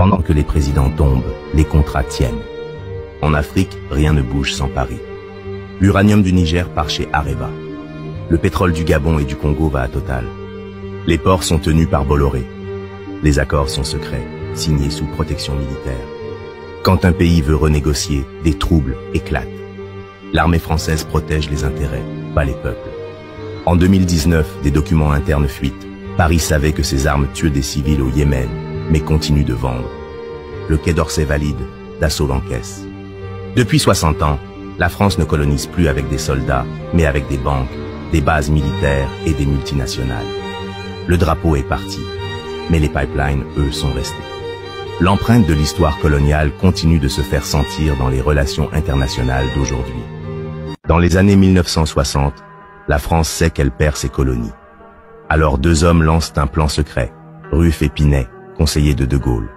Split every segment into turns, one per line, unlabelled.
Pendant que les présidents tombent, les contrats tiennent. En Afrique, rien ne bouge sans Paris. L'uranium du Niger part chez Areva. Le pétrole du Gabon et du Congo va à Total. Les ports sont tenus par Bolloré. Les accords sont secrets, signés sous protection militaire. Quand un pays veut renégocier, des troubles éclatent. L'armée française protège les intérêts, pas les peuples. En 2019, des documents internes fuitent. Paris savait que ses armes tuent des civils au Yémen, mais continue de vendre. Le Quai d'Orsay valide, Dassault l'encaisse. Depuis 60 ans, la France ne colonise plus avec des soldats, mais avec des banques, des bases militaires et des multinationales. Le drapeau est parti, mais les pipelines, eux, sont restés. L'empreinte de l'histoire coloniale continue de se faire sentir dans les relations internationales d'aujourd'hui. Dans les années 1960, la France sait qu'elle perd ses colonies. Alors deux hommes lancent un plan secret, Ruf et Pinet, conseillers de De Gaulle.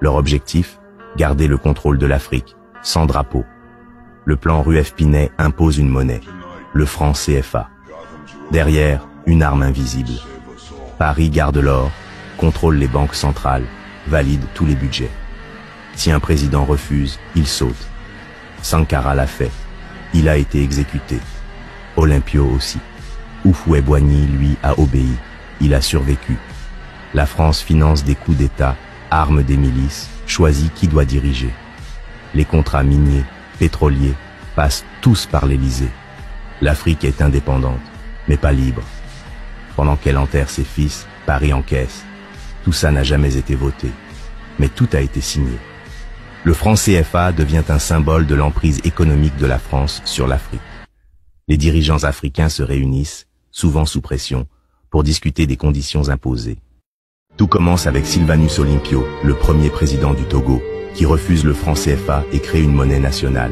Leur objectif, garder le contrôle de l'Afrique, sans drapeau. Le plan Rueff-Pinet impose une monnaie, le franc CFA. Derrière, une arme invisible. Paris garde l'or, contrôle les banques centrales, valide tous les budgets. Si un président refuse, il saute. Sankara l'a fait. Il a été exécuté. Olympio aussi. Houphouët-Boigny, lui, a obéi. Il a survécu. La France finance des coups d'État, arme des milices, choisit qui doit diriger. Les contrats miniers, pétroliers, passent tous par l'Élysée. L'Afrique est indépendante, mais pas libre. Pendant qu'elle enterre ses fils, Paris encaisse. Tout ça n'a jamais été voté, mais tout a été signé. Le franc CFA devient un symbole de l'emprise économique de la France sur l'Afrique. Les dirigeants africains se réunissent, souvent sous pression, pour discuter des conditions imposées. Tout commence avec Sylvanus Olympio, le premier président du Togo, qui refuse le franc CFA et crée une monnaie nationale.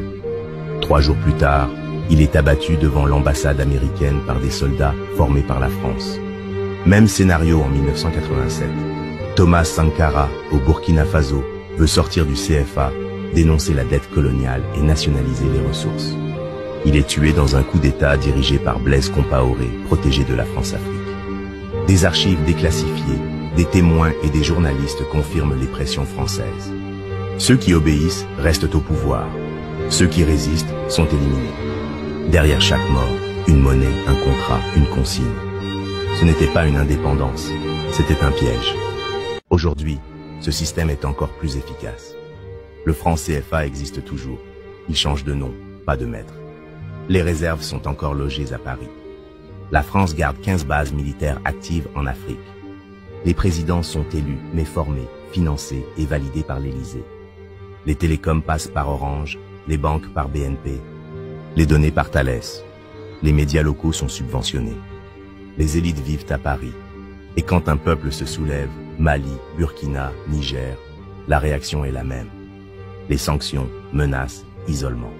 3 jours plus tard, il est abattu devant l'ambassade américaine par des soldats formés par la France. Même scénario en 1987. Thomas Sankara, au Burkina Faso, veut sortir du CFA, dénoncer la dette coloniale et nationaliser les ressources. Il est tué dans un coup d'État dirigé par Blaise Compaoré, protégé de la France-Afrique. Des archives déclassifiées, des témoins et des journalistes confirment les pressions françaises. Ceux qui obéissent restent au pouvoir. Ceux qui résistent sont éliminés. Derrière chaque mort, une monnaie, un contrat, une consigne. Ce n'était pas une indépendance, c'était un piège. Aujourd'hui, ce système est encore plus efficace. Le franc CFA existe toujours. Il change de nom, pas de maître. Les réserves sont encore logées à Paris. La France garde 15 bases militaires actives en Afrique. Les présidents sont élus, mais formés, financés et validés par l'Élysée. Les télécoms passent par Orange, les banques par BNP, les données par Thales. Les médias locaux sont subventionnés. Les élites vivent à Paris. Et quand un peuple se soulève, Mali, Burkina, Niger, la réaction est la même. Les sanctions, menaces, isolement.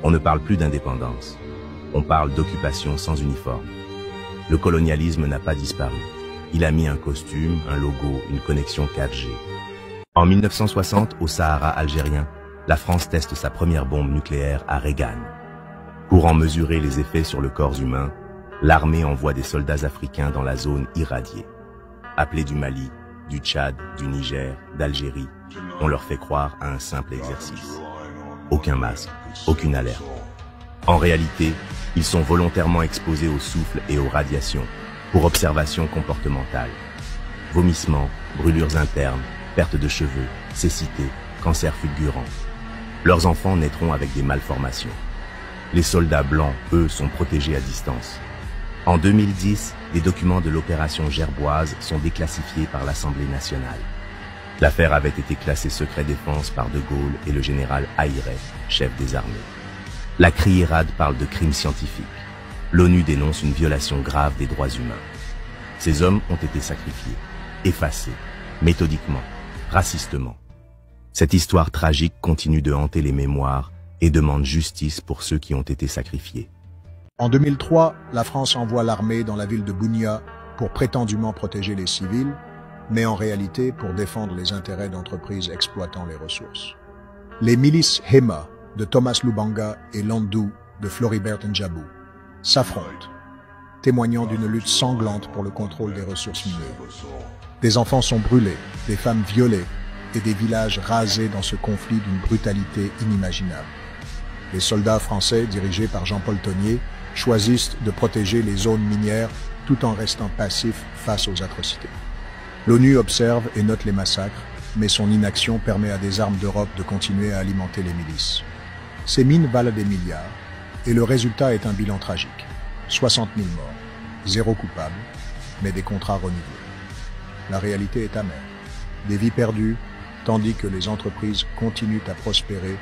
On ne parle plus d'indépendance. On parle d'occupation sans uniforme. Le colonialisme n'a pas disparu. Il a mis un costume, un logo, une connexion 4G. En 1960, au Sahara algérien, la France teste sa première bombe nucléaire à Regan. Pour en mesurer les effets sur le corps humain, l'armée envoie des soldats africains dans la zone irradiée. Appelés du Mali, du Tchad, du Niger, d'Algérie, on leur fait croire à un simple exercice. Aucun masque, aucune alerte. En réalité, ils sont volontairement exposés au souffle et aux radiations, pour observation comportementale. Vomissements, brûlures internes, perte de cheveux, cécité, cancer fulgurant. Leurs enfants naîtront avec des malformations. Les soldats blancs, eux, sont protégés à distance. En 2010, les documents de l'opération Gerboise sont déclassifiés par l'Assemblée nationale. L'affaire avait été classée secret défense par De Gaulle et le général Aïret, chef des armées. La criérade parle de crimes scientifiques. L'ONU dénonce une violation grave des droits humains. Ces hommes ont été sacrifiés, effacés, méthodiquement, racistement. Cette histoire tragique continue de hanter les mémoires et demande justice pour ceux qui ont été sacrifiés.
En 2003, la France envoie l'armée dans la ville de Bunia pour prétendument protéger les civils, mais en réalité pour défendre les intérêts d'entreprises exploitant les ressources. Les milices Hema de Thomas Lubanga et Landou de Floribert Njabou s'affrontent, témoignant d'une lutte sanglante pour le contrôle des ressources minières. Des enfants sont brûlés, des femmes violées, et des villages rasés dans ce conflit d'une brutalité inimaginable. Les soldats français, dirigés par Jean-Paul Tonier, choisissent de protéger les zones minières tout en restant passifs face aux atrocités. L'ONU observe et note les massacres, mais son inaction permet à des armes d'Europe de continuer à alimenter les milices. Ces mines valent des milliards, et le résultat est un bilan tragique. 60 000 morts, 0 coupable, mais des contrats renouvelés. La réalité est amère. Des vies perdues, tandis que les entreprises continuent à prospérer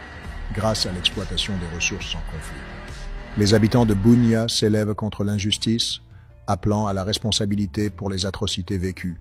grâce à l'exploitation des ressources en conflit. Les habitants de Bunia s'élèvent contre l'injustice, appelant à la responsabilité pour les atrocités vécues,